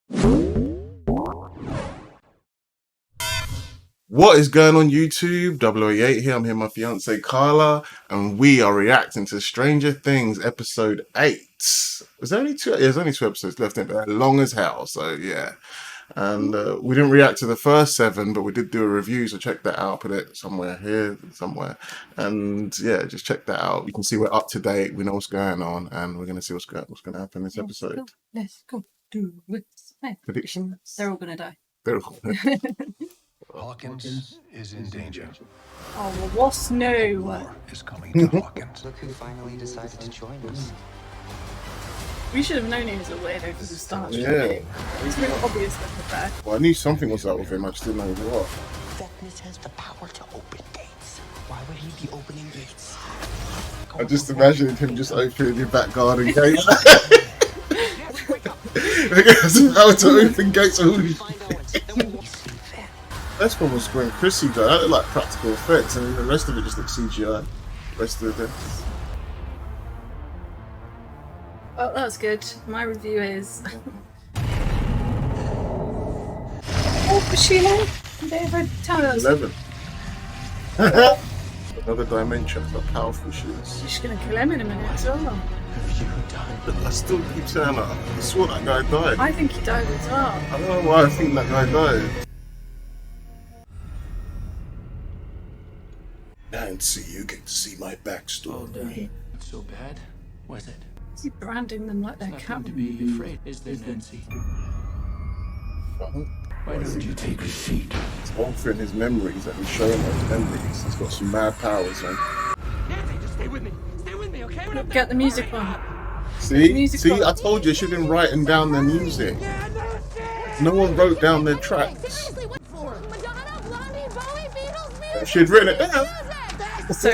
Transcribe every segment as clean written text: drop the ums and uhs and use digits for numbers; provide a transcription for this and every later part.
What is going on YouTube? 008 here. I'm here with my fiance Carla, and we are reacting to Stranger Things episode 8. There's only two. There's only 2 episodes left, but they're long as hell. So yeah, and we didn't react to the first 7, but we did do a review. So check that out. Put it somewhere here, somewhere, and yeah, just check that out. You can see we're up to date. We know what's going on, and we're gonna see what's going to happen in this episode. Let's go. Do it. Hey. Predictions? They're all gonna die. They're all Hawkins is in danger. Oh, well, what's new? War is coming to Hawkins. Look who finally decided to join us. We should have known he was a weirdo from the start. Yeah. It's real obvious from the back. Well, I knew something was up with him. I just didn't know what. Vecna has the power to open gates. Why would he be opening gates? I just imagined him just opening your back garden gate. How to open gates. That's one was when Chrissy died. That looked like practical effects, and the rest of it just looked CGI. The rest of it. Oh, that's good. My review is. Oh, was she like? Did they ever tell us? 11. Another dimension of how powerful she is. She's gonna kill him in a minute as well. But I still keep saying that. I swore that guy died. I think he died as well. I don't know why I think that guy died. Nancy, you get to see my backstory. It's so bad, was it? Is he branding them like they're Nothing cat? to be afraid, is there, Nancy? Why don't you take a seat? It's altering his memories that he's showing those memories. He's got some mad powers, man. Nancy, just stay with me. Stay with me, okay? Look, get the music on. See? See, I told you, she didn't write down their music. No one wrote down their tracks. If she had written it down. So.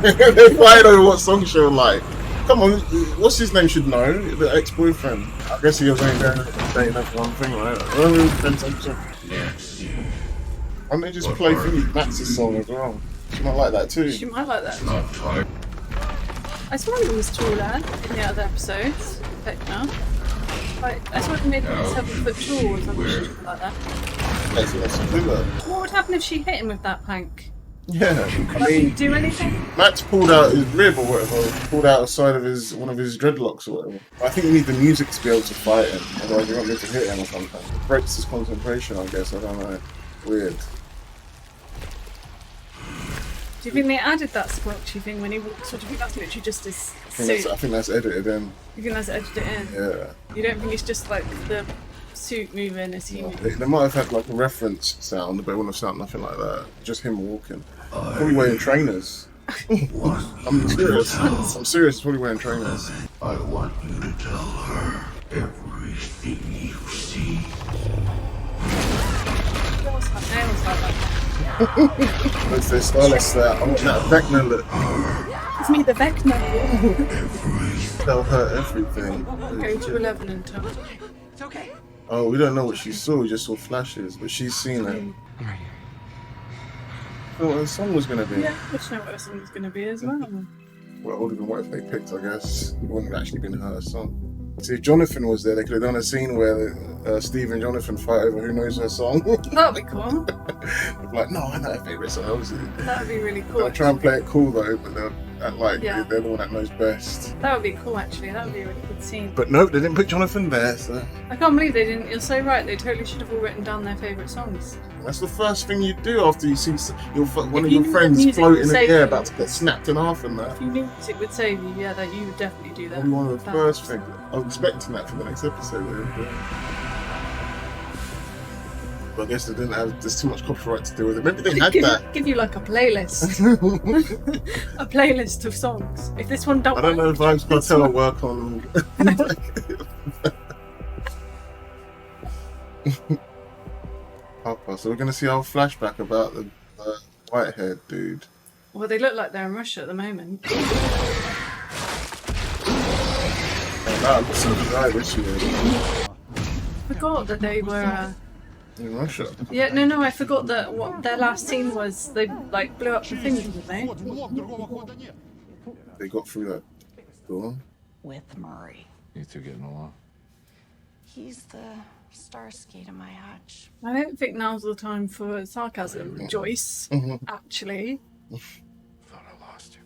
They're fighting over what song she would like. Come on, what's his name should know? The ex-boyfriend. I guess he was only dating that one thing, right? Why don't they just play Max's song as well? She might like that too. She might like that. I swear he was taller in the other episodes. Vecna. I swear he made him 7 foot tall or something like that. Let's do that. What would happen if she hit him with that plank? Yeah, I Would he mean, do anything? Max pulled out his rib or whatever, pulled out the side of one of his dreadlocks or whatever. I think you need the music to be able to fight him, otherwise you won't be able to hit him or something. It breaks his concentration, I guess, I don't know. Weird. Do you think they added that squelchy thing when he walks? Or do you think that's literally just his suit? I think that's edited in. You think that's edited in? Yeah. You don't think it's just like the suit moving as he moves? They might have had like a reference sound, but it wouldn't have sounded nothing like that. Just him walking. Probably wearing trainers. I'm serious. I'm serious. Probably wearing trainers. I want you to tell her everything you see. What's her nails like that? That's their stylist there. I want that Vecna look. It's me, the Vecna. Tell her everything. Go to 11 and tell her. It's okay. Oh, we don't know what she saw. We just saw flashes, but she's seen it. Oh, what her song was going to be. Yeah, we should know what her song was going to be as well. Well, it would have been what if they picked, I guess. It wouldn't have actually been her song. See, if Jonathan was there, they could have done a scene where Steve and Jonathan fight over who knows her song. That would be cool. They'd be like, no, I know her favourite song. That would be really cool. They'll try and play it cool though, but they'll act like Yeah. they're the one that knows best. That would be cool actually. That would be a really good scene. But nope, they didn't put Jonathan there, so I can't believe they didn't. You're so right. They totally should have all written down their favourite songs. that's the first thing you do after you see one of you your knew friends the music float in would the save air you. about to get snapped in half and that. If you knew music would save you, yeah, that you would definitely do that. Probably one of the first things. I was expecting that for the next episode. But I guess they didn't have. There's too much copyright to do with it. Maybe they had that. Give you like a playlist. A playlist of songs. If this one don't I don't know if Vibes Cartel will work on. Papa, so we're going to see our flashback about the white-haired dude. Well, they look like they're in Russia at the moment. That looks so dry this year. I forgot that they were. In Russia. Yeah, no, I forgot that what their last scene was. They like blew up the thing, didn't they? They got through that door. With Murray. You two getting along? He's the Starsky to my Hutch. I don't think now's the time for sarcasm, Joyce. Actually, Thought I lost you.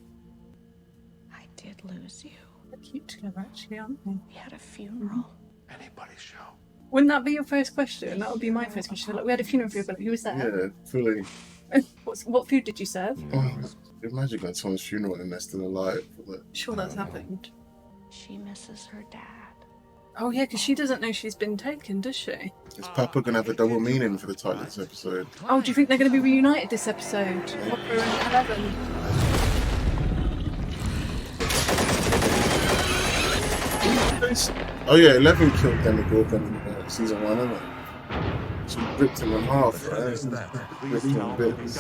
I did lose you. they're cute together, actually, aren't they? We had a funeral. Anybody's show. Wouldn't that be your first question? That would be my first question. Like, we had a funeral for you, but who was there? Yeah, fully. What food did you serve? Imagine going to someone's funeral and they're still alive. Sure, that's happened. She misses her dad. Oh yeah, because she doesn't know she's been taken, does she? Is Papa gonna have a double meaning for the title of this episode? Oh, do you think they're going to be reunited this episode? Papa and 11. Oh yeah, 11 killed Demogorgon in season 1, isn't it? She ripped him in half, right? Ripped him in bits.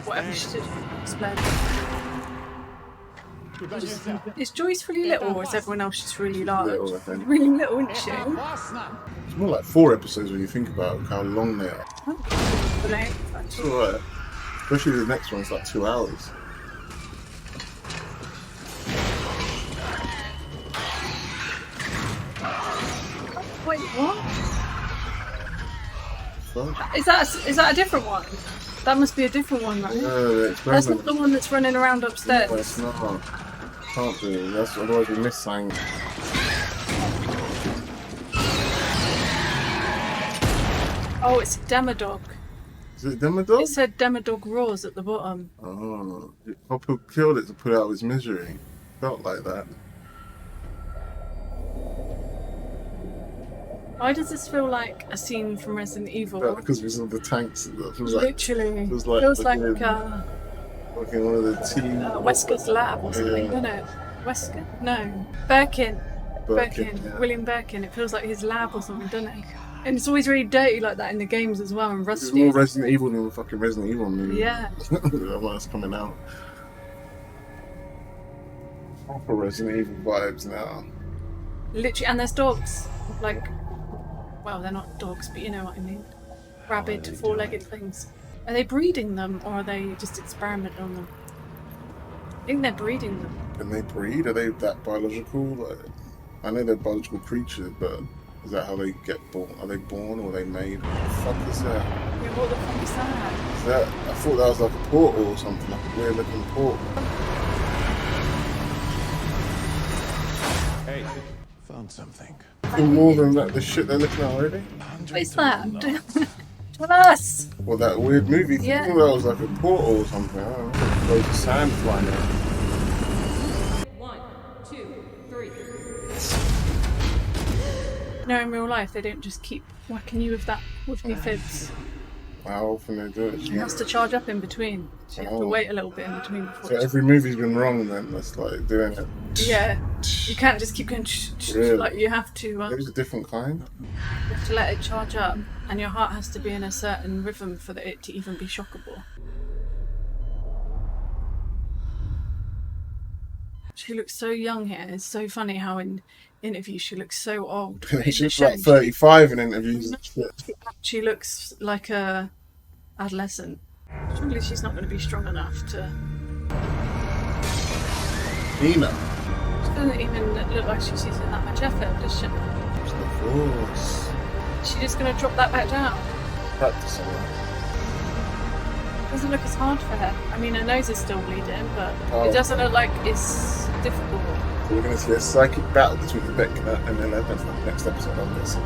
Whatever she did, explode. Is Joyce really little, or is everyone else just really large? Little, I think. Really little, isn't she? It's more like 4 episodes when you think about how long they are. But no, It's alright. Especially the next one's like 2 hours. wait, what? Fuck. Is that a different one? That must be a different one, right? No, it's That's not the one that's running around upstairs. No, it's not. Can't be. That's otherwise we miss something. Oh, it's Demodog. Is it Demodog? It said Demodog Roars at the bottom. Oh, Papa killed it to put out his misery. Felt like that. Why does this feel like a scene from Resident Evil? Because we saw the tanks. It feels Literally. It feels like fucking one of the team. Wesker's lab or something, doesn't it? Wesker? No. Birkin. Yeah. William Birkin. It feels like his lab or something, doesn't it? And it's always really dirty like that in the games as well, and It's rusty. more Resident Evil than the fucking Resident Evil movie. Yeah. The one that's coming out. Proper Resident Evil vibes now. Literally, and there's dogs. Like, well, they're not dogs, but you know what I mean. Rabid, four-legged things. Are they breeding them, or are they just experimenting on them? I think they're breeding them. Can they breed? Are they that biological? Like, I know they're biological creatures, but is that how they get born? Are they born or are they made? What the fuck is that? Yeah, what the fuck is that? Is that? I thought that was like a portal or something, like a weird looking portal. Hey, found something. More than that, the shit they're looking at already? What is that? Tell us! Well, that weird movie, Yeah. I thought that was like a portal or something. I don't know. Loads of sand flying out. 1, 2, 3. No, in real life, they don't just keep whacking you with the fibs. How often they do it? You have to charge up in between. So you have to wait a little bit in between before. So every movie's been wrong then, that's like doing it. Yeah, you can't just keep going Really? like you have to. Maybe it's a different kind. You have to let it charge up, and your heart has to be in a certain rhythm for it to even be shockable. She looks so young here. It's so funny how in interviews she looks so old. But in the She looks show, like 35 in interviews and shit. she looks like a adolescent. Surely she's not going to be strong enough to. Nina. She doesn't even look like she's using that much effort, does she? Of course. Is she just going to drop that back down? Practice on that. Doesn't look as hard for her. I mean, her nose is still bleeding, but Oh. it doesn't look like it's difficult. So we're going to see a psychic battle between Vecna and 11 for the next episode of this.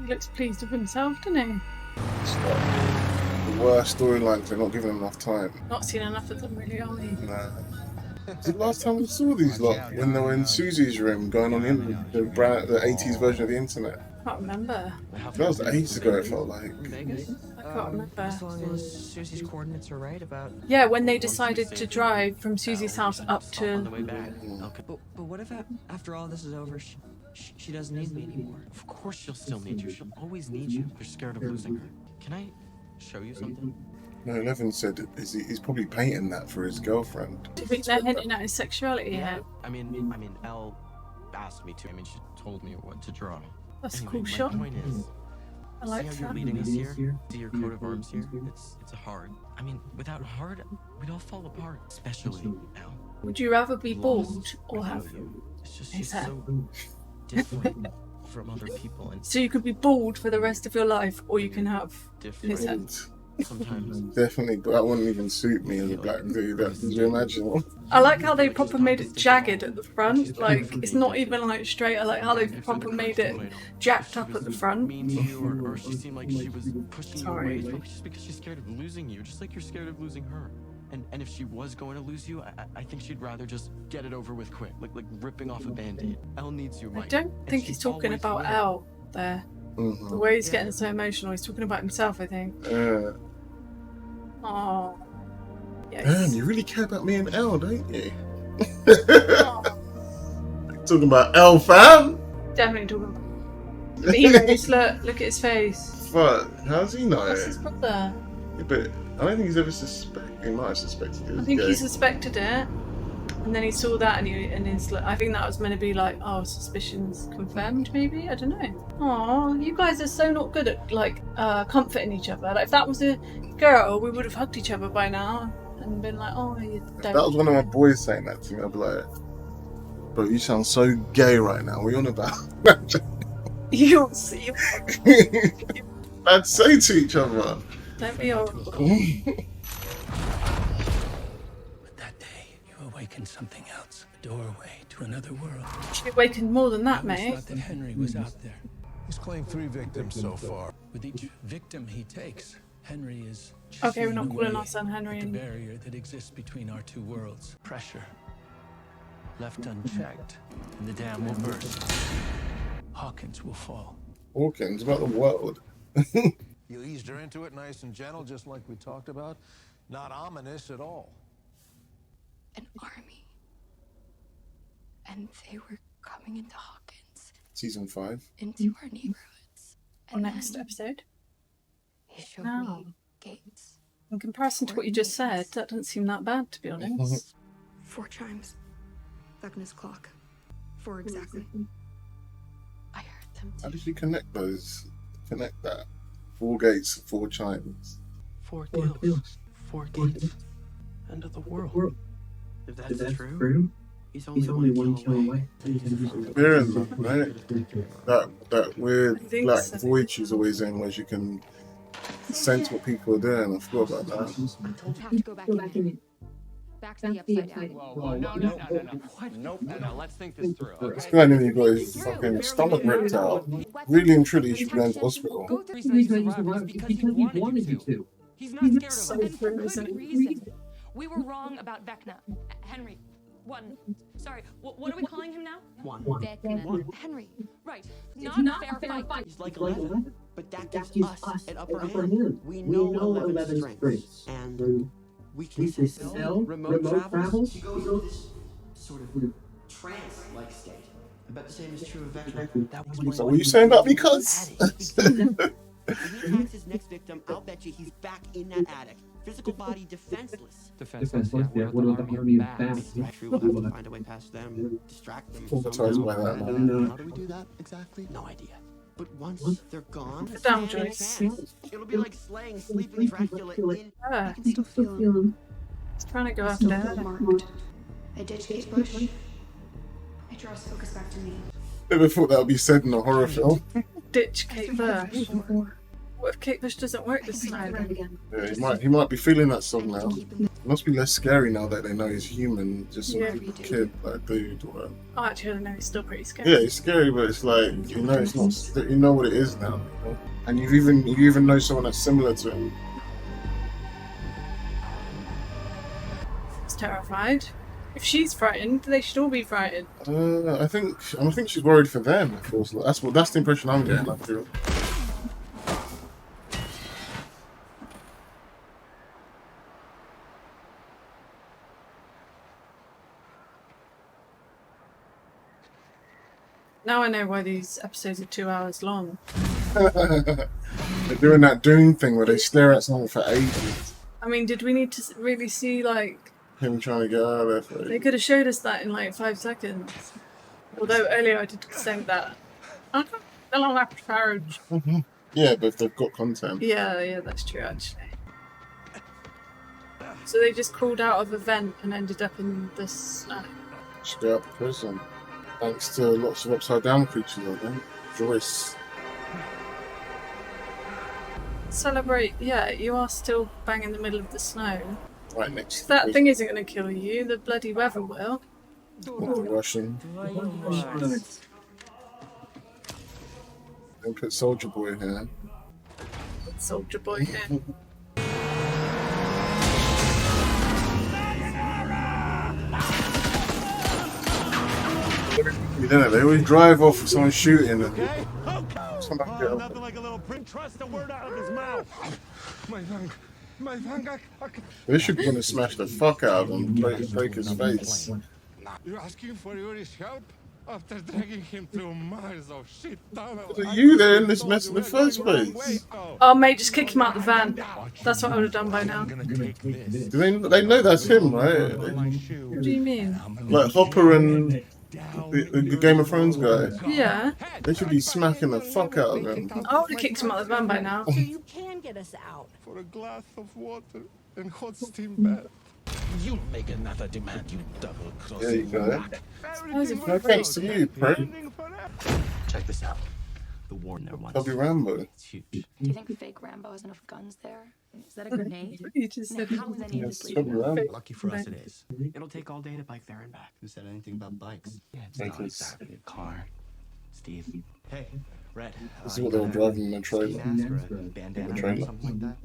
He looks pleased with himself, doesn't he? It's like the worst storylines, they're not giving them enough time. Not seen enough of them, really, are we? Nah. Was it last time we saw these lot? When they were in Susie's room going on the 80s version of the internet? I can't remember. That was ages ago, it felt like. I can't remember. As long as Susie's coordinates are right about. Yeah, when they decided to drive from Susie's house up On the to. way back. Okay. But what if after all this is over, she doesn't need me anymore? Of course she'll still need you. She'll always need you. You're scared of losing her. Can I show you something? No, 11 said he's probably painting that for his girlfriend. Do you think they're hinting at his sexuality here? I mean, Elle asked me to. I mean, she told me what to draw. That's a Anyway, cool my shot. point is, I see like how you're that. leading us here? See your coat of arms here? It's a heart. I mean, without a heart, we'd all fall apart. Especially Elle. Would you rather be bald or have It's just Is she's that- so different from other people, and So you could be bald for the rest of your life, or you can have his head. different. Sometimes Definitely, but that wouldn't even suit me as a black dude. Could you imagine? I like how they proper made it jagged at the front. Like, it's not even like straight. I like how they proper made it jacked up at the front. mean to you, or she seemed like she was pushing you away. Sorry. It's probably just because she's scared of losing you, just like you're scared of losing her. And if she was going to lose you, I think she'd rather just get it over with quick, like ripping off a band-aid. Elle needs you, I Mike. don't think and he's she talking always about will. Elle there. Mhm. The way he's getting so emotional, he's talking about himself, I think. Oh. Damn, Yes. you really care about me and Elle, don't you? Oh, Talking about Elle, fam? definitely talking about. But he knows, look at his face. Fuck, how's he know? That's his brother. Yeah, but I don't think he's ever suspected. He might have suspected it was I think gay. he suspected it, and then he saw that, and he's like, I think that was meant to be like, oh, suspicions confirmed, maybe. I don't know. Oh, you guys are so not good at like comforting each other. Like if that was a girl, we would have hugged each other by now and been like, oh, you If don't. that was one of my boys saying that to me, I'd be like, bro, you sound so gay right now. What are you on about? You'll see. I'd say to each other. Don't be horrible. But that day, you awakened something else. A doorway to another world. She awakened more than that, I always mate. thought that Henry was out there. He's claimed 3 victims so far. With each victim he takes, Henry is Okay, we're not chiseling calling away our son Henry at the anymore. barrier that exists between our two worlds. Pressure. Left unchecked, and the dam will burst. Hawkins will fall. Hawkins, about the world. You eased her into it nice and gentle, just like we talked about. Not ominous at all. An army. And they were coming into Hawkins, Season 5. into our neighborhoods. Or And next then episode. he showed No. me gates. In comparison to what you just said, that doesn't seem that bad, to be honest. 4 chimes. Vecna's clock. 4 exactly. I heard them How too. did you connect those? Connect that? 4 gates, 4 chimes. 4 kills, 4 gates, end of the world. If that's true, he's only one kill away. Hearing them, right? That weird I think black so. void she's always in where she can sense what people are doing. I forgot about that. Have to go back in. Back to the upside down. Whoa, no. What? Nope. No, let's think this through. This guy nearly got his fucking stomach ripped out. Really and truly, he should be going to hospital. Go through The reason I used the rug is because he wanted you to. He's not scared So of us. true, And isn't for it? good reason. We were wrong about Vecna. Henry. Sorry, what are we calling him now? Vecna. Henry. Right. Not a fair fight. He's like 11, but that gives us an upper hand. We know 11's strengths, and we can sell remote travels. She goes into this sort of trance-like state. I bet the same is true of Vecna. That was So what are you saying about me, cuz? When he attacks his next victim, I'll bet you he's back in that attic. Physical body defenseless. Defenseless, yeah. What about the army back? Right, true, we'll have to find a way past them, distract them Traumatized somehow. by that, And, how do we do that exactly? No idea. But once they're gone, Sit down, stand a Joyce. chance. It'll be like slaying sleeping Dracula in. Ah, I can still feel him. he's trying to go after Still feel her. marked. I ditch Kate Bush. I draw his focus back to me. Never thought that would be said in a horror film. Ditch Kate Bush. What if Kate Bush doesn't work this time? again. Yeah, he might be feeling that song now. It must be less scary now that they know he's human, just some Yeah. kid, like dude. Or, Oh, actually, I don't know. He's still pretty scary. yeah, it's scary, but it's like it's not. You know what it is now, you know? And you even know someone that's similar to him. He's terrified. If she's frightened, they should all be frightened. I think she's worried for them. It feels like. That's the impression I'm getting. I feel. Now I know why these episodes are 2 hours long. They're doing that Dune thing where they stare at someone for ages. I mean, did we need to really see, like... Him trying to get out of there for They ages. could have showed us that in, like, 5 seconds. Although earlier I did think that. I don't know, long episodes. Yeah, but if they've got content. Yeah, that's true, actually. So they just crawled out of a vent and ended up in this... Straight up to prison. Thanks to lots of upside down creatures, I think. Joyce. Celebrate, yeah, you are still bang in the middle of the snow. Right next to That thing isn't going to kill you, the bloody weather will. with the Russian. And put Soldier Boy here. Soldier Boy here. You know, they always drive off with someone shooting. And Nothing like a little print. Trust the word out of his mouth. My tongue, they should want to smash the fuck out of him, break his face. You're asking for Yuri's help? After dragging him through miles of shit tunnel. Are you there in this mess in the first place? Oh, mate, just kick him out the van. That's what I would have done by now. Do they know that's him, right? What do you mean? Like Hopper and the Game of Thrones guy. Yeah. They should be smacking the fuck out of him. I would have kicked him out of the van by now. You can get us out. For a glass of water and hot steam bath. You make another demand, you double-crossing. There you go. Everything No thanks to you, prick. Check this out. The war in there once. Bobby Rambo. It's huge. Do you think fake Rambo has enough guns there? Is that a grenade? You just said How is any of Yes, this Bobby legal? Rambo. Lucky for us it is. It'll take all day to bike there and back. Who said anything about bikes? Yeah, it's not Bikers. exactly a car. Steve. Hey, Red. This is what they were driving in the trailer. Or a bandana or something like that.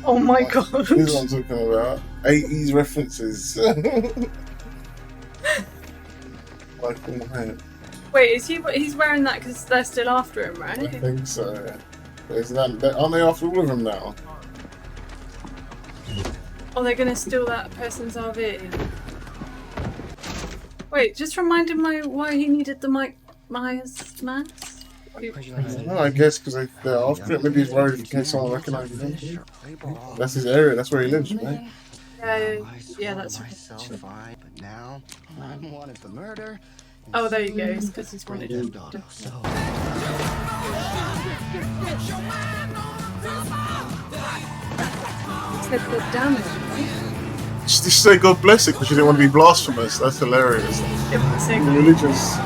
Oh my god. This is what I'm talking about. 80s references. Michael Hyde. Wait, is he's wearing that because they're still after him, I right? think so. But isn't aren't they after all of them now? Or they're gonna steal that person's RV? Wait, just remind him why he needed the Mike Myers mask? No, I guess because they're after it. Maybe he's worried in case someone recognises him. That's his area. That's where he lives, right? Yeah, that's right. But now I'm wanted for murder. Oh, there you go. It's because he's wanted to. Damage. Just say God bless it because you didn't want to be blasphemous. That's hilarious. Religious.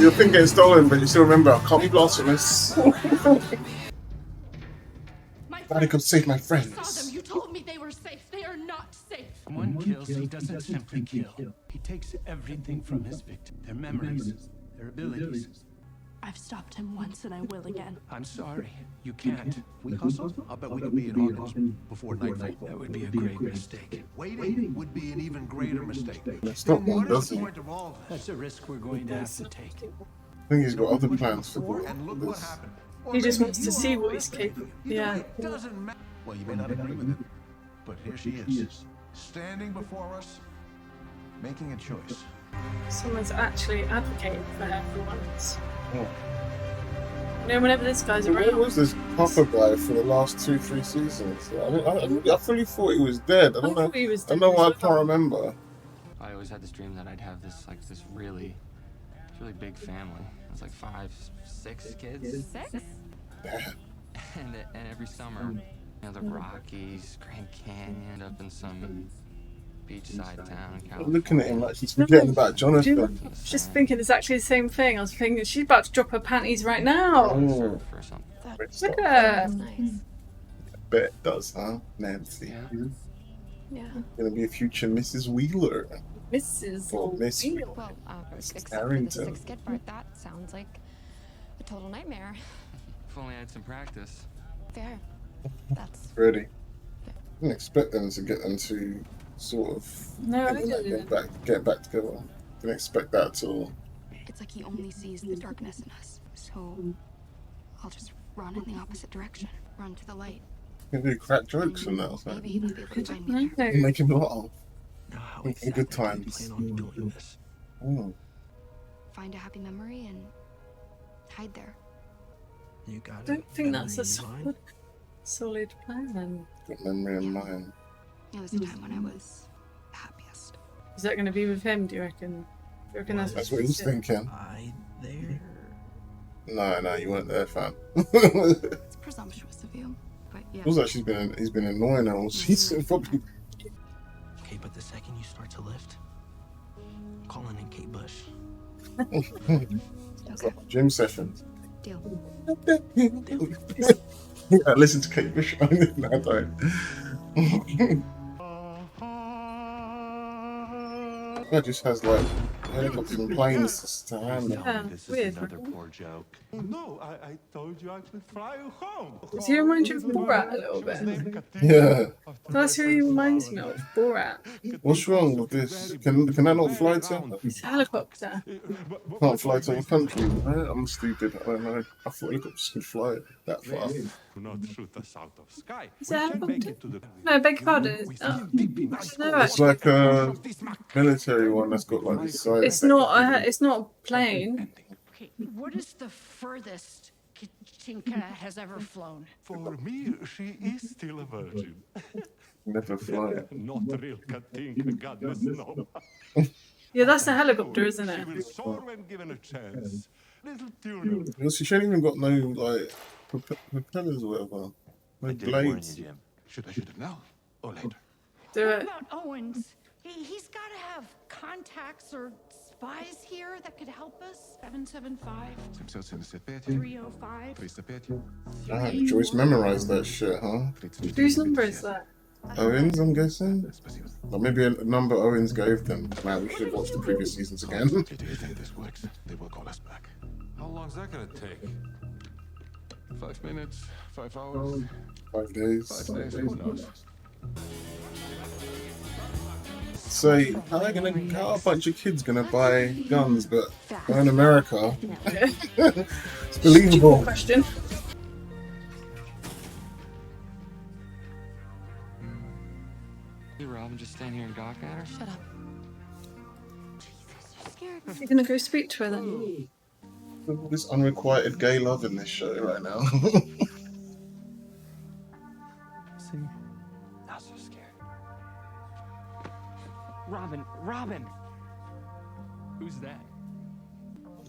Your thing getting stolen, but you still remember, I can't be blasphemous. Daddy, come save my friends. Saw them. You told me they were safe. They are not safe. One kills, he doesn't simply kill. He takes everything from his victim. Their memories, their abilities. I've stopped him once and I will again. I'm sorry, you can't. We hustle? I'll bet we could be in Hawkins before nightfall. That would be a great mistake. Waiting would be an even greater mistake. That's not one, does he? Point of all That's a risk we're going to have to take. I think he's got other plans for and look what this. happened. He just wants to see what he's capable. Yeah. It doesn't matter. Well, you may not agree with it, but here she is, standing before us, making a choice. Someone's actually advocating for her for once. Oh. You know, whenever this guy's Where around. was this Papa guy for the last 2-3 seasons? I fully thought he was dead. I don't know. He was I don't know why I can't remember. I always had this dream that I'd have this really big family. It was like 5, 6 kids. 6? And every summer, the Rockies, Grand Canyon, up in some beachside town. I'm looking at him like she's forgetting about Jonathan. Just thinking it's actually the same thing. I was thinking she's about to drop her panties right now. Oh. Look at her. Nice. Bet it does, huh? Nancy. Yeah. Gonna be a future Mrs. Wheeler. Mrs. Or Miss Wheeler. Well, except for the Harrington. 6 kid part, that sounds like a total nightmare. If only I had some practice. Fair. That's Ready. I didn't expect them to get them to sort of No, I didn't. get back together. Didn't expect that at all. It's like he only sees the darkness in us. So I'll just run in the opposite direction. Run to the light. You can do crack jokes and that. Maybe he might be able to find me there. No. Make him laugh. How In exactly good do you times. plan on doing this? Oh. Find a happy memory and hide there. You got I don't think that's a memory in mind? solid plan. Got memory in mind. It was the time when I was happiest. Is that going to be with him, do you reckon? Do you reckon That's what he's thinking. I there. No, you weren't there, fam. It's presumptuous of you, but yeah. Feels like he's been annoying her all season. Probably. Okay, but the second you start to lift, Kate Bush. It's like a gym session. Deal. I listen to Kate Bush. No, I don't. That just has like helicopters and planes to handle. Yeah, This weird. is another poor joke. No, I told you I could fly you home. Does he remind you of Borat a little bit? Yeah. That's who he reminds me of, Borat. What's wrong with this? Can that not fly to? It's a helicopter. Can't fly to a country, right? I'm stupid. I don't know. I thought helicopters could fly that far. Do not shoot us out of sky. Is it a We can make helicopter? it to the... No, beg your pardon. I don't know, It's like a military one that's got like this side. it's not a plane. Okay, what is the furthest Katinka has ever flown? For me, she is still a virgin. Never fly. Not real Katinka, goodness no. Yeah, that's a helicopter, isn't She it? will soar when given a chance. Little tuna. She ain't even got no like propellers or whatever. No blades. Jim. Should I shoot it now or later? Do What it. about Owens? He's got to have contacts or spies here that could help us. 775 305. 305. Damn, Joyce memorized that shit, huh? Whose number is that? Owens, I'm guessing? Or maybe a number Owens gave them. Man, we should have watched the previous seasons again. Do you think this works? They will call us back. How long's that gonna take? 5 minutes, 5 hours, 5 days. 5 days, who knows? So how are a bunch of kids gonna buy guns, but we're in America? It's believable. Question. Hey, Rob, I'm just standing here and gawking at her. Shut up. Jesus, you're scared. You're gonna go speak to her then. This unrequited gay love in this show right now. See? Not so scared. Robin! Who's that?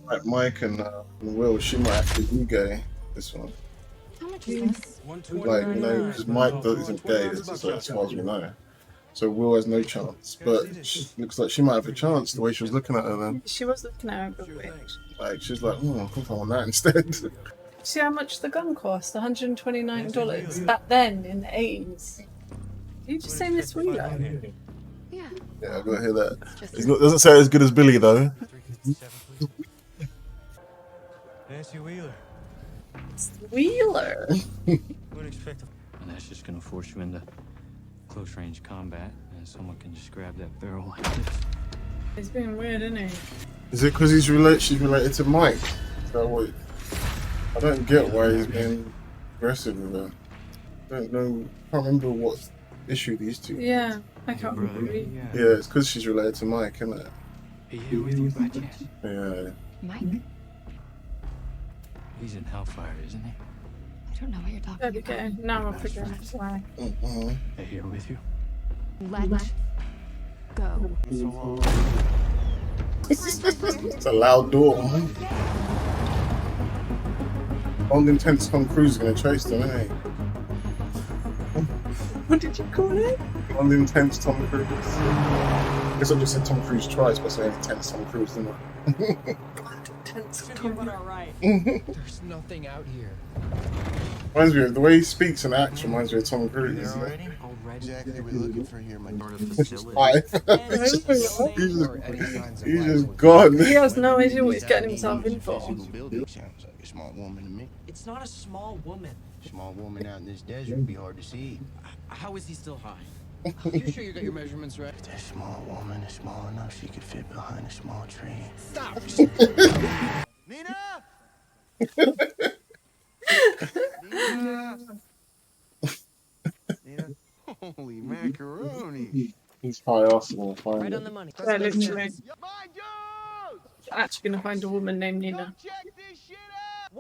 Like Mike and Will, she might actually be gay. This one, How much is this? like because Mike isn't gay. This is as far as we know. So Will has no chance, but she looks like she might have a chance the way she was looking at her then. She was looking at her a bit weird. Like she's like, oh, I think I want that instead. See how much the gun cost? $129. Back then, in the 80s. You just saying this wheeler? Yeah. Yeah, I gotta hear that. Just It doesn't say as good as Billy though. Nancy Wheeler. It's the wheeler. Wouldn't expect a... And that's just gonna force you into close range combat, and someone can just grab that barrel like this. He's being weird, isn't he? Is it because she's related to Mike? Is that what? I don't get why he's being aggressive with her. I don't know. I can't remember what issue these two. Yeah, I can't remember. Yeah, it's because she's related to Mike, isn't it? He here with you by chance? Yeah. Mike? He's in Hellfire, isn't he? I don't know what you're talking There we about. go. Now I'll figure out why. They here with you? Let go. It's a loud door. Long intense Tom Cruise is gonna chase them, isn't he? What did you call it? Long intense Tom Cruise. I guess I just said Tom Cruise twice by saying intense Tom Cruise, didn't I? Intense Tom There's nothing out here. Reminds me of the way he speaks and acts. Reminds me of Tom Cruise. Already? Exactly, we're looking for here, my daughter. Hi. He's just gone. He has no idea what he's getting himself in for. Sounds like a small woman to me. It's not a small woman. Small woman out in this desert would be hard to see. How is he still high? You sure you got your measurements right? That small woman is small enough she could fit behind a small tree. Stop! Nina! Nina? Holy macaroni. He's high Arsenal. Right on the money. Yeah, literally. Actually gonna find a woman named Nina.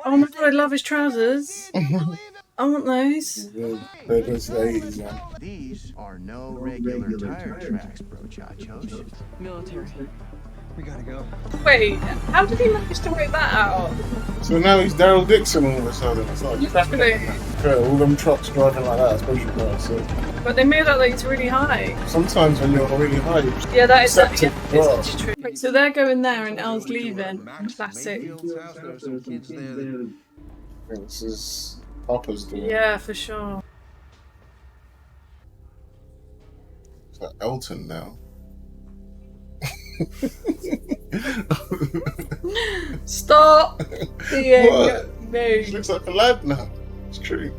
Oh my god, I love his trousers. I want those. They're just the 80s, man. These are no regular tire tracks, bro, chachos. Military. We gotta go. Wait, how did he manage to work that out? So now he's Daryl Dixon all of a sudden. It's like Literally. yeah, all them trucks driving like that, I suppose you know. So But they made it like it's really high. sometimes when you're really high, you Yeah, that is accept yeah, it. it's actually true. Right, so they're going there and Elle's leaving. Classic. This is Papa's doing. Yeah, for sure. It's like Elton now. Stop being What? He me. looks like a lad now. It's true.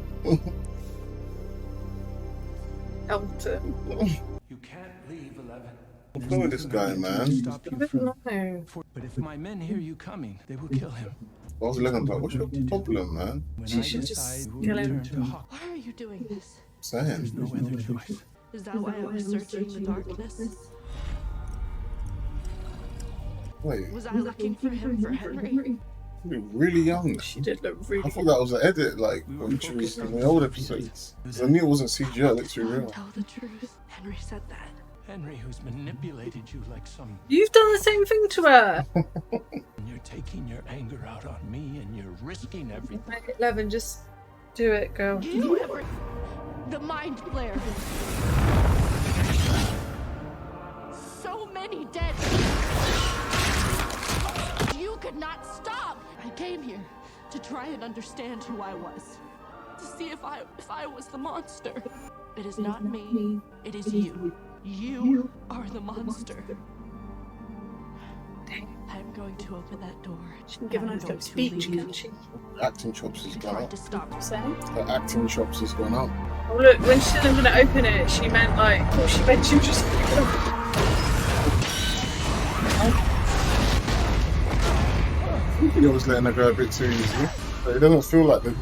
Elton. You can't leave 11. What's wrong with this guy, man? Stop I you don't from. know. But if my men hear you coming, they will kill him. I was looking like, what's your problem, man? When She I should decide just who kill will him. turn to Hawk, Why are you doing this? there's Saying. no other choice. Is that why I was searching the darkness? Wait, Was I looking for him for Henry? you're really young. She did look I really thought that was an edit, like, when she was in the old episodes. 'Cause I knew it wasn't CGI, it looks real. Tell the truth. Henry said that. Henry, who's manipulated you like some. You've done the same thing to her. You're taking your anger out on me, and you're risking everything. Right, 11, just do it, girl. You ever... The mind flare. So many dead. You could not stop. I came here to try and understand who I was. To see if I was the monster. It is not me. It is you. You are the monster. I'm going to open that door. She can give a I'm nice going little to speech, leave. can't she? Acting chops has She gone tried up. to stop us. Saying? Her acting chops has gone up. Oh look, when she said I'm gonna open it, she meant like, oh, she meant she was just. I think I was letting her go a bit too easy. But it doesn't feel like the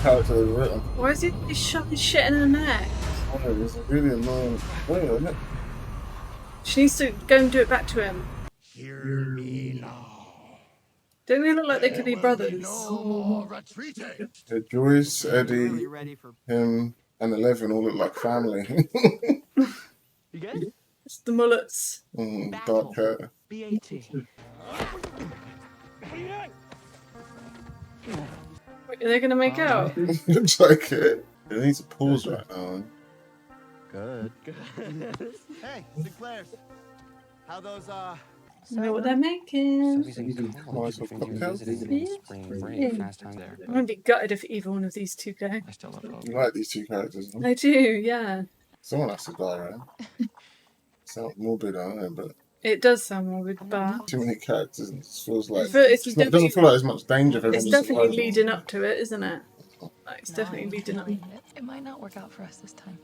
character is written. Why is he shoving shit in her neck? Oh, it's a really annoying way, isn't it? She needs to go and do it back to him. Hear me now. Don't they look like they could be brothers? No more retreating. Yeah, Joyce, Eddie, Really ready for him, and 11 all look like family. you good? It's the mullets. Dark hair. BAT. Wait, are they gonna make out? Looks like it. It needs to pause right now. Good. Hey, Sinclair's. How those You know what they're making. Nice little cocktails. I'm gonna be gutted if either one of these two go. I still love hope. You like these two characters, huh? I do, yeah. Someone has to die, right? Sounds morbid, I don't know, but It does sound morbid, but too many characters. It just feels like It's it's not, it doesn't feel like there's much danger for it's everyone. definitely leading up to it, isn't it? Like, it's definitely leading up. It might not work out for us this time.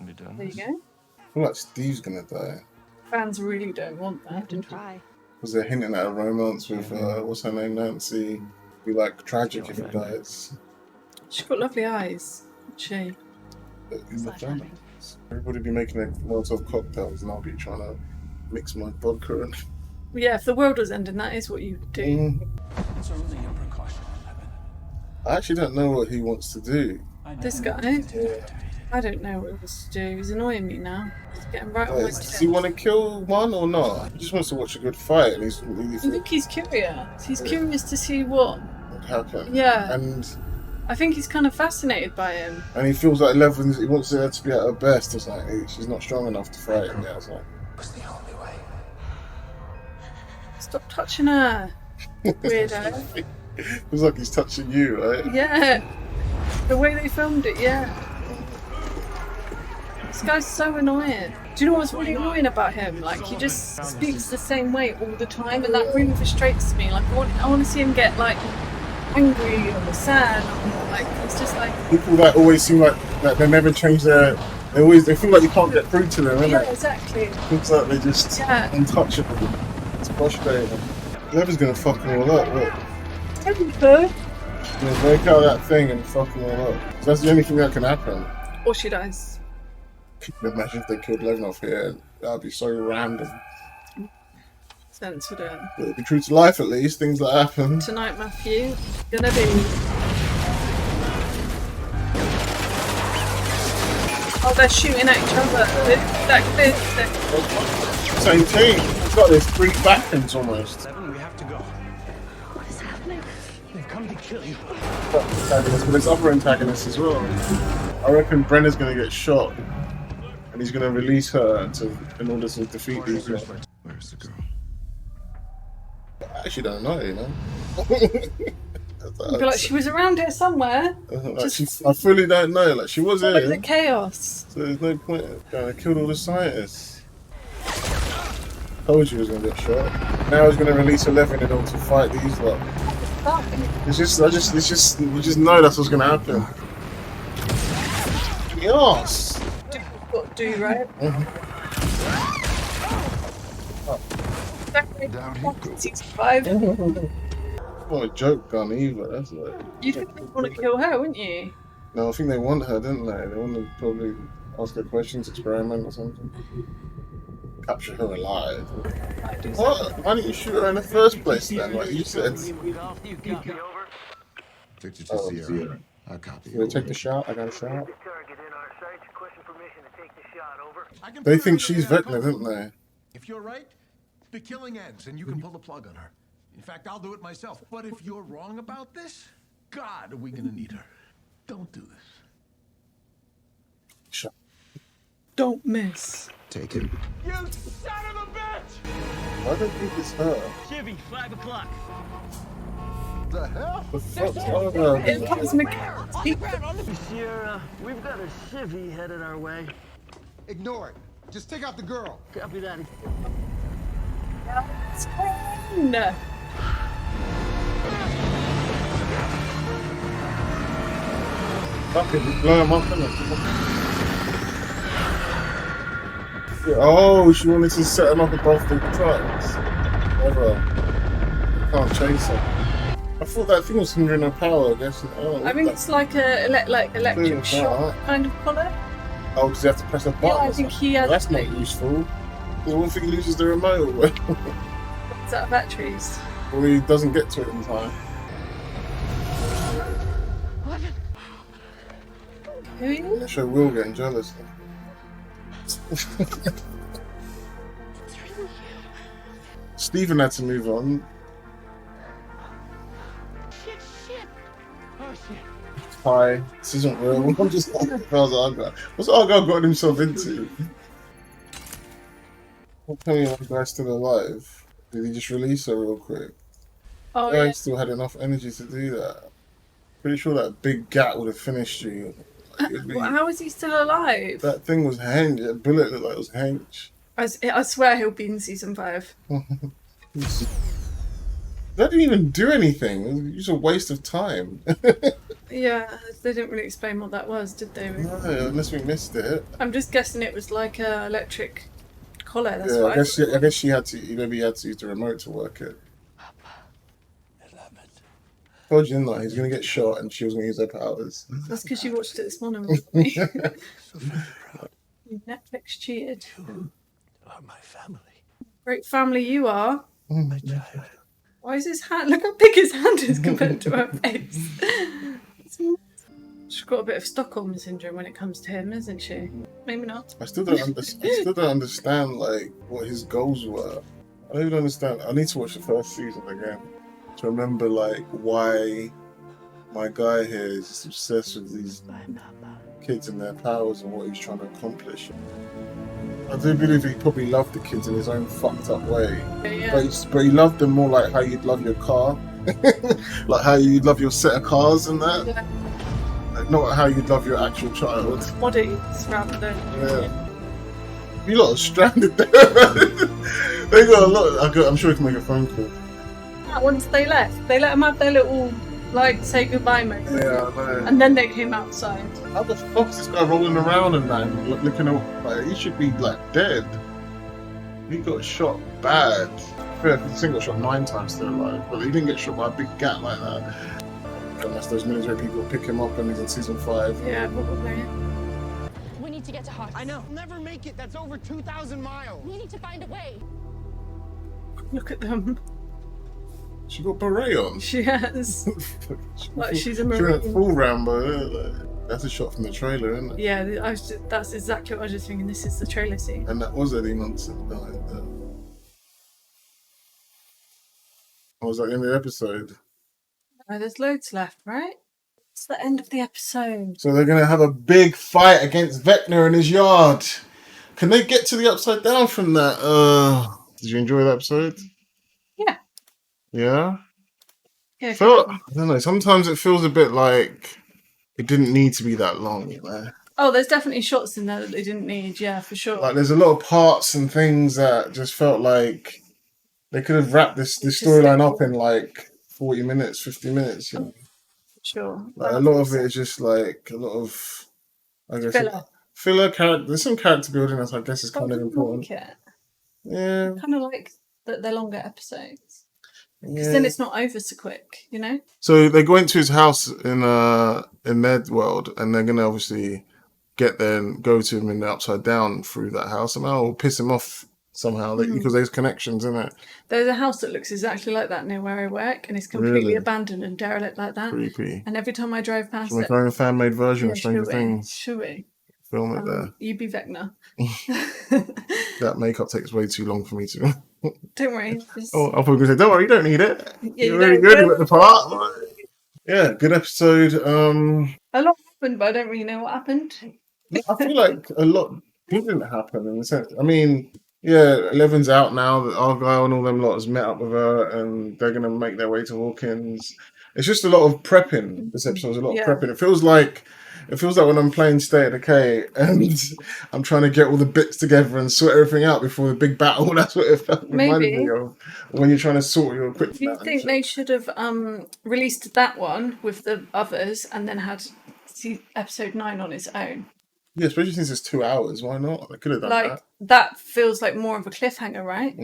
We done There you this? go. I feel like Steve's gonna die Fans really don't want that. To try. because they're hinting at a romance with what's her name, Nancy. It'd be like tragic if he dies. She's got lovely eyes. She. But in the family, everybody be making a lot of cocktails, and I'll be trying to mix my vodka and. Yeah, if the world was ending, that is what you would do. It's only a precaution, 11. I actually don't know what he wants to do. This guy, I don't know what he wants to do. He's annoying me now. He's getting right on my Does he want to kill one or not? He just wants to watch a good fight, and he's really I think he's curious. He's curious to see what would happen. Yeah. And I think he's kind of fascinated by him. he feels like Eleven's. He wants her to be at her best. It's like she's not strong enough to fight him. Yeah, it's like. Was the only way. Stop touching her, weirdo. Feels like he's touching you, right? Yeah, the way they filmed it, yeah. This guy's so annoying. Do you know what's really annoying about him? Like, he just speaks the same way all the time, and that really frustrates me. Like, I want to see him get, like, angry or sad. Or, like, it's just like... People that always seem like they never change their. They feel like you can't get through to them, innit? Yeah, exactly. It looks like they're just untouchable. It's frustrating. Eleven's gonna fuck them all up, look. He's gonna break out that thing and fuck them all up. So that's the only thing that can happen. Or she dies. Imagine if they killed Eleven off here. That'd be so random. Censored it. But it'd be true to life at least, things that happen. Tonight, Matthew, gonna be... Oh, they're shooting at each other. That clear. Same team. It's got this three factions almost. Seven, we have to go. What is happening? They've come to kill you. Antagonist, but there's other antagonists as well. I reckon Brenner's gonna get shot, and he's gonna release her in order to defeat these guys. Where's the girl? I actually don't know, you know. I feel like she was around here somewhere. I fully don't know. Like she was Like here, the chaos. so there's no point. I killed all the scientists. Told you he was gonna get shot. Now he's gonna release 11 in order to fight these lot. It's just, you just know that's what's gonna happen. Yes. What do right? Down he goes. 65. Not a joke gun either. That's like. You'd think they'd want to kill her, wouldn't you? No, I think they want her, didn't they? They want to probably ask her questions, experiment or something. Capture her alive. What? Why didn't you shoot her in the first place then? Like you said. Victor to Sierra. I copy. Can we take the shot? I got a shot. I can They put her think in she's the Vecna, didn't they? If you're right, the killing ends and you can pull the plug on her. In fact, I'll do it myself. But if you're wrong about this, God, are we gonna need her? Don't do this. Shot. Don't miss. Take it. You son of a bitch! Why don't you think it's her? Chivy, 5 o'clock. The hell? The fuck's wrong with It her? comes Sierra, we've got a chivvy headed our way. Ignore it. Just take out the girl. Copy that. No. Fuck it, we blow him up, innit? Yeah, oh, she wanted to set him up above the trucks. Whatever. Can't chase her. I thought that thing was hindering her power, I guess. Oh, I think it's like a electric Doing shock that. kind of collar. Oh, does he have to press a button? Yeah, I or think something? he has. That's not useful. Because one thing he loses the remote, or Is that batteries? he doesn't get to it in time. Who are you? I show Will getting jealous. Stephen had to move on. Oh, shit. Hi, this isn't real. I'm just what's Argyle got himself into? What tell me one guy's still alive? Did he just release her real quick? Oh I yeah. still had enough energy to do that. Pretty sure that big gat would have finished you. Like, it'd be- How is he still alive? that thing was hench. That bullet looked like it was hench. I swear he'll be in season 5. That didn't even do anything. It was just a waste of time. Yeah, they didn't really explain what that was, did they? No, unless we missed it. I'm just guessing it was like a electric collar. That's Yeah, what I guess she had to. Maybe he had to use the remote to work it. Told you, didn't I? He's gonna get shot, and she was gonna use her powers. That's because you watched it this morning with me. Netflix cheated. You are my family. Great family you are. My child. Why is his hand? Look how big his hand is compared to her face. She's got a bit of Stockholm syndrome when it comes to him, isn't she? Maybe not. I still don't understand like what his goals were. I don't even understand. I need to watch the first season again to remember like why my guy here is just obsessed with these kids and their powers and what he's trying to accomplish. I do believe he probably loved the kids in his own fucked up way. Yeah. But he loved them more like how you'd love your car. Like how you'd love your set of cars and that. Yeah. Like, not how you'd love your actual child. Bodies rather than. Yeah. You lot are stranded there. They got a lot. I'm sure we can make a phone call. Once they left, they let them have their little, like, say goodbye moment. Yeah, I know. And then they came outside. How the fuck is this guy rolling around and that? Looking at, like, he should be like dead. He got shot bad. Fair, this thing got shot 9 times still alive, but he didn't get shot by a big gat like that. Unless those military people pick him up and he's in season 5. Yeah, probably. We need to get to Hawks. I know. We'll never make it. That's over 2,000 miles. We need to find a way. Look at them. She got beret on. She has. Like she's a She went marine. full Rambo. Like, that's a shot from the trailer, isn't it? Yeah, that's exactly what I was just thinking. This is the trailer scene. And that was Eddie Munson. Or was that the end of the episode? Oh, there's loads left, right? It's the end of the episode. So they're gonna have a big fight against Vecna in his yard. Can they get to the upside down from that? Did you enjoy that episode? Yeah. Yeah? Yeah. I don't know, sometimes it feels a bit like it didn't need to be that long, you know? Oh, there's definitely shots in there that they didn't need, yeah, for sure. Like there's a lot of parts and things that just felt like they could have wrapped this storyline up in like 40 minutes, 50 minutes, you know? Sure. Like a lot of it is just like a lot of, I guess, filler character. There's some character building that I guess is kind of important. Like it. Yeah. I kind of like that they're longer episodes. Because then it's not over so quick, you know? So they go into his house in their world, and they're gonna obviously get there and go to him in the upside down through that house, and that'll piss him off somehow because there's connections in it. There's a house that looks exactly like that near where I work, and it's completely abandoned and derelict like that. Creepy. And every time I drive past Make our own fan-made version of Stranger should Things. Should we? Film it there. You be Vecna. That makeup takes way too long for me to. Don't worry. Oh, I'm probably gonna say, don't worry, you don't need it. Yeah, You're really good with the part. Yeah, good episode. A lot happened, but I don't really know what happened. I feel like a lot didn't happen in the sense. I mean, yeah, Eleven's out now. Argyle and all them lot has met up with her, and they're gonna make their way to Hawkins. It's just a lot of prepping. This episode was a lot of prepping. It feels like when I'm playing State of Decay and I'm trying to get all the bits together and sort everything out before the big battle. That's what it reminded me of when you're trying to sort your equipment. Do you think they should have released that one with the others and then had episode 9 on its own? Yeah, especially since it's 2 hours. Why not? They could have done that. That feels like more of a cliffhanger, right?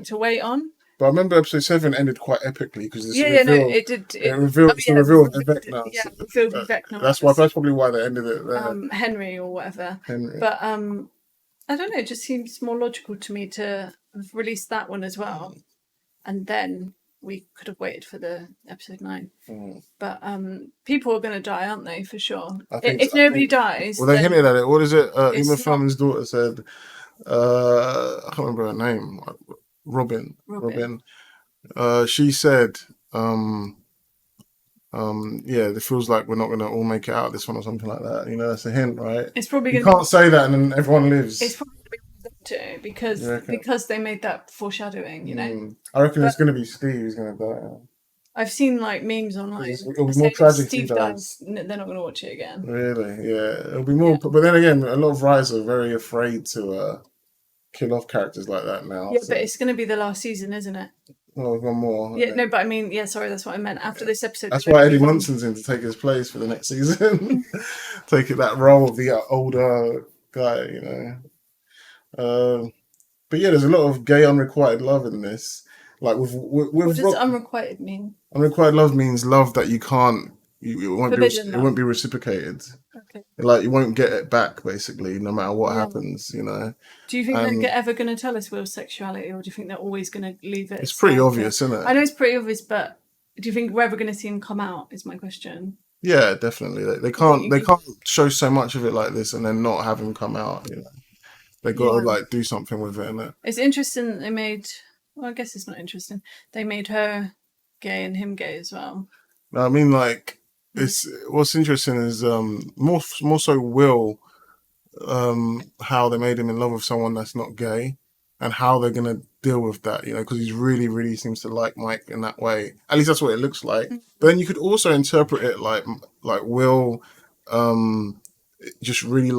To wait on. But I remember episode 7 ended quite epically because it did. It revealed Vecna. Yeah, it revealed Vecna. That's probably why they ended it there. Henry or whatever. Henry. But I don't know. It just seems more logical to me to have released that one as well, and then we could have waited for the episode 9. But people are going to die, aren't they? For sure. If nobody dies, well, they hinted at it. What is it? Uma Thurman's daughter said. I can't remember her name. Robin. She said, it feels like we're not going to all make it out this one or something like that. You know, that's a hint, right? It's probably you can't say that and then everyone lives. It's probably going to because they made that foreshadowing, you know. I reckon it's going to be Steve who's going to die. I've seen like memes online. It'll be more tragic. Steve dies. They're not going to watch it again. Really? Yeah. It'll be more. But then again, a lot of writers are very afraid to kill off characters like that now. Yeah, but it's going to be the last season, isn't it? Oh, one more. Yeah, no, but I mean, sorry, that's what I meant. After this episode, that's why Eddie Munson's in to take his place for the next season, taking that role of the older guy, you know. But yeah, there's a lot of gay unrequited love in this. Like what does unrequited mean? Unrequited love means love that you can't. It won't be reciprocated. Okay. Like you won't get it back, basically, no matter what happens. You know. Do you think they're ever going to tell us Will's sexuality, or do you think they're always going to leave it? It's pretty obvious, isn't it? I know it's pretty obvious, but do you think we're ever going to see him come out? Is my question. Yeah, definitely. They can't show so much of it like this and then not have him come out. You know, they got to like do something with it. Innit? It's interesting that they made. Well, I guess it's not interesting. They made her gay and him gay as well. I mean, like. What's interesting is more so Will, how they made him in love with someone that's not gay, and how they're gonna deal with that, you know, because he really seems to like Mike in that way. At least that's what it looks like. But then you could also interpret it like Will, just really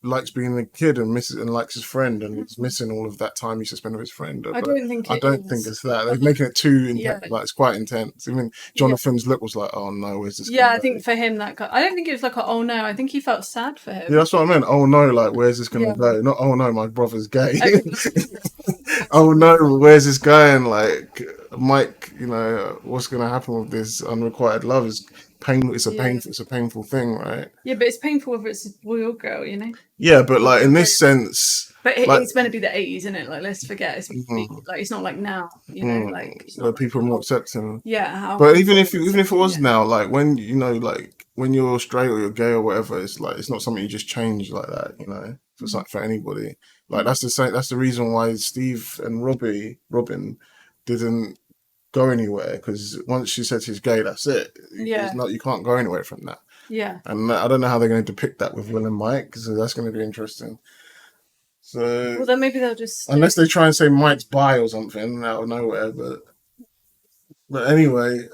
likes being a kid and likes his friend and he's missing all of that time he used to spend with his friend. I don't think it's that. They're making it too intense. Like it's quite intense. Even Jonathan's look was like, oh no, where's this? Yeah, I think for him I don't think it was like oh no. I think he felt sad for him. Yeah, that's what I meant. Oh no, like where's this gonna go? Not oh no, my brother's gay. Oh no, where's this going? Like Mike, you know, what's gonna happen with this unrequited love is painful. It's a painful thing, right? Yeah, but it's painful whether it's a boy or girl, you know. Yeah, but like in this sense, but it's meant to be the 80s, isn't it? Like let's forget, it's like it's not like now, you know, like where people are more accepting. Yeah, but even if it was now, like when you know, like when you're straight or you're gay or whatever, it's like it's not something you just change like that, you know. It's like for anybody. Like that's the reason why Steve and Robin didn't go anywhere because once she says he's gay, that's it. Yeah. It's not, you can't go anywhere from that. Yeah. And I don't know how they're going to depict that with Will and Mike, so that's going to be interesting. So, well, then maybe they'll just unless they try and say Mike's bi or something out of nowhere, but anyway,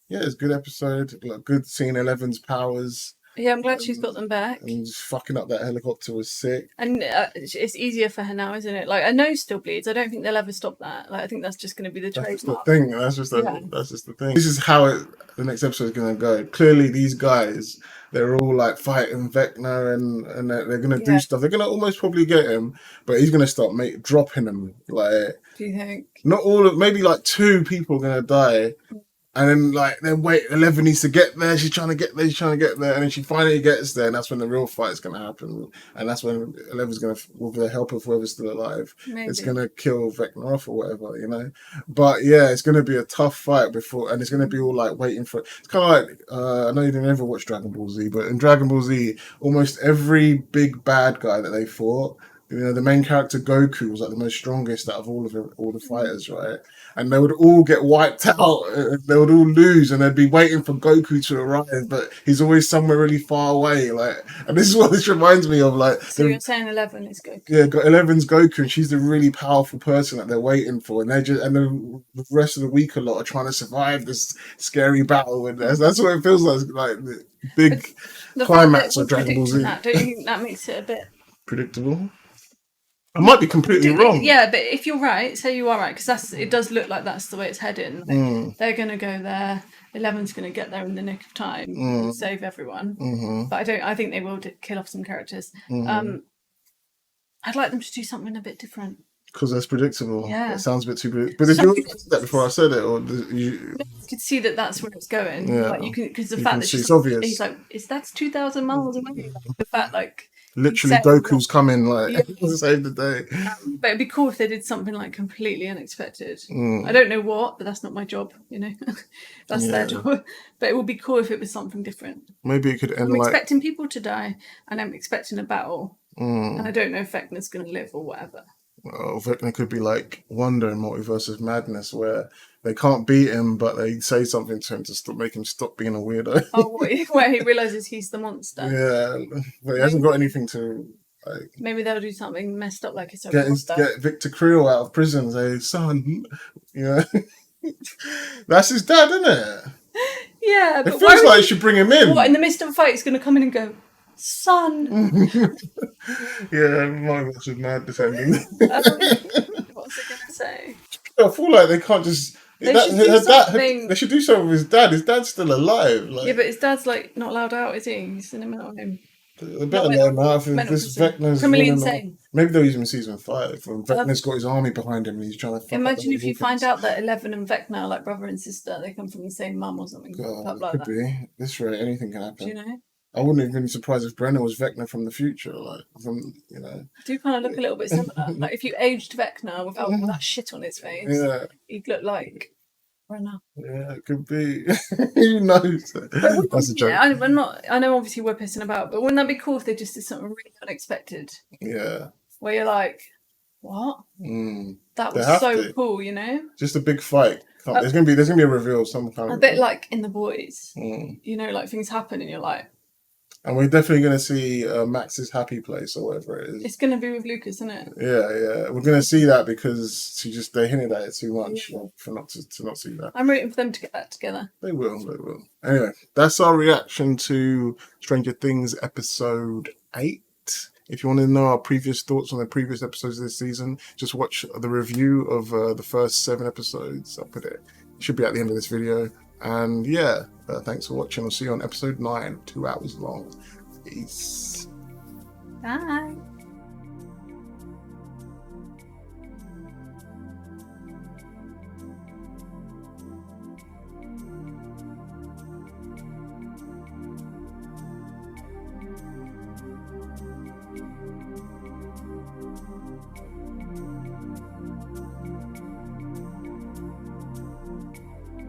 yeah, it's a good episode. Like, good seeing Eleven's powers. Yeah, I'm glad she's got them back. And just fucking up that helicopter was sick. And it's easier for her now, isn't it? Like, her nose still bleeds. I don't think they'll ever stop that. Like, I think that's just going to be the trademark. That's just the thing. This is how the next episode is going to go. Clearly, these guys, they're all like fighting Vecna, and they're going to do stuff. They're going to almost probably get him, but he's going to start dropping them. Like, do you think? Not all of, maybe like 2 people are going to die. And then wait, 11 needs to get there. She's trying to get there. And then she finally gets there, and that's when the real fight's going to happen. And that's when 11's going to, with the help of whoever's still alive, it's going to kill Vecna off or whatever, you know. But yeah, it's going to be a tough fight before, and it's going to be all like waiting for. It's kind of like I know you didn't ever watch Dragon Ball Z, but in Dragon Ball Z, almost every big bad guy that they fought. You know, the main character Goku was like the most strongest out of all the fighters, right? And they would all get wiped out. They would all lose, and they'd be waiting for Goku to arrive, but he's always somewhere really far away. Like, and this is what this reminds me of. Like, so you're saying 11 is Goku? Yeah, 11's Goku, and she's the really powerful person that they're waiting for, and the rest of the weaker lot are trying to survive this scary battle. And that's what it feels like the big climax of Dragon Ball Z. Don't you think that makes it a bit predictable? I might be completely wrong. Yeah, but if you're right, say you are right, because it does look like that's the way it's heading. Like, they're going to go there. 11's going to get there in the nick of time and save everyone. But I think they will kill off some characters. I'd like them to do something a bit different. Because that's predictable. Yeah. It sounds a bit too predictable. But did you already say that before I said it? Or you could see that that's where it's going. Yeah. Like, because the fact that it's obvious. He's like, that's 2,000 miles away. Like, the fact, like... Literally, Goku's coming, like, to save the day. But it'd be cool if they did something, like, completely unexpected. I don't know what, but that's not my job, you know? That's their job. But it would be cool if it was something different. Maybe it could end I'm expecting people to die, and I'm expecting a battle. And I don't know if Vecna's going to live or whatever. Well, Vecna could be like Wanda in Multiverse of Madness, where they can't beat him, but they say something to him to make him stop being a weirdo. Oh, where he realises he's the monster. Yeah, but he hasn't got anything to like. Maybe they'll do something messed up, like it's a get Victor Creel out of prison. Say, son, you know, that's his dad, isn't it? Yeah, but it feels like you should bring him in. What, in the midst of a fight, he's going to come in and go, son. Yeah, Multiverse of Madness ending. What's it going to say? I feel like they can't just. They should do something with his dad. His dad's still alive. Like, yeah, but his dad's like not allowed out, is he? He's in a mental home. They better let him out. This Vecna's criminally insane. Maybe they'll use him in season 5. When Vecna's got his army behind him and he's trying to. Imagine if you find out that 11 and Vecna are like brother and sister. They come from the same mum or something. God, could be. This rate, anything can happen. Do you know? I wouldn't even be surprised if Brenna was Vecna from the future, like from Do kind of look a little bit similar. Like if you aged Vecna without all that shit on his face, he'd look like Brenna. Yeah, it could be. Who knows? That's a joke. Yeah, I'm not. I know, obviously, we're pissing about, but wouldn't that be cool if they just did something really unexpected? Yeah. Where you're like, what? That was so cool, you know? Just a big fight. There's gonna be a reveal of some kind. A bit like in The Boys. You know, like things happen and you're like. And we're definitely going to see Max's happy place or whatever it is. It's going to be with Lucas, isn't it? Yeah. We're going to see that because they hinted at it too much for not to not see that. I'm rooting for them to get that together. They will. Anyway, that's our reaction to Stranger Things episode 8. If you want to know our previous thoughts on the previous episodes of this season, just watch the review of the first 7 episodes. I'll put it. It should be at the end of this video. And yeah, thanks for watching. I'll see you on episode 9, 2 hours long. Peace. Bye.